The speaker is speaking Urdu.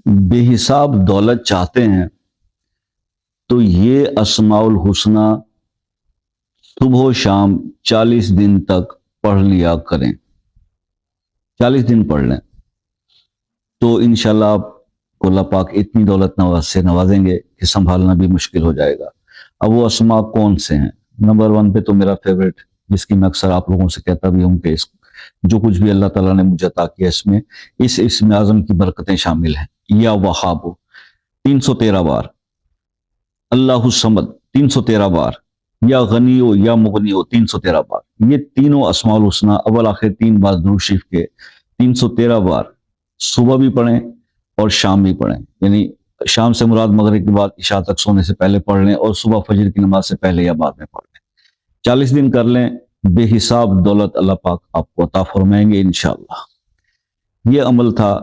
بے حساب دولت چاہتے ہیں تو یہ اسماء الحسنہ صبح و شام 40 دن تک پڑھ لیا کریں. 40 دن پڑھ لیں تو انشاءاللہ آپ کو اللہ پاک اتنی دولت سے نوازیں گے کہ سنبھالنا بھی مشکل ہو جائے گا. اب وہ اسماء کون سے ہیں؟ نمبر 1 پہ تو میرا فیوریٹ، جس کی میں اکثر آپ لوگوں سے کہتا بھی ہوں کہ جو کچھ بھی اللہ تعالیٰ نے مجھے عطا کیا اس اسم اعظم کی برکتیں شامل ہیں. یا وہاب 313 بار، اللہ الصمد 313 بار، یا غنی ہو یا مغنی ہو 313 بار. یہ تینوں اسماء الحسنہ اول آخر 3 بار درود شریف کے 313 بار صبح بھی پڑھیں اور شام بھی پڑھیں. یعنی شام سے مراد مغرب کے بعد عشاء تک سونے سے پہلے پڑھ لیں، اور صبح فجر کی نماز سے پہلے یا بعد میں پڑھ لیں. 40 دن کر لیں، بے حساب دولت اللہ پاک آپ کو عطا فرمائیں گے انشاءاللہ. یہ عمل تھا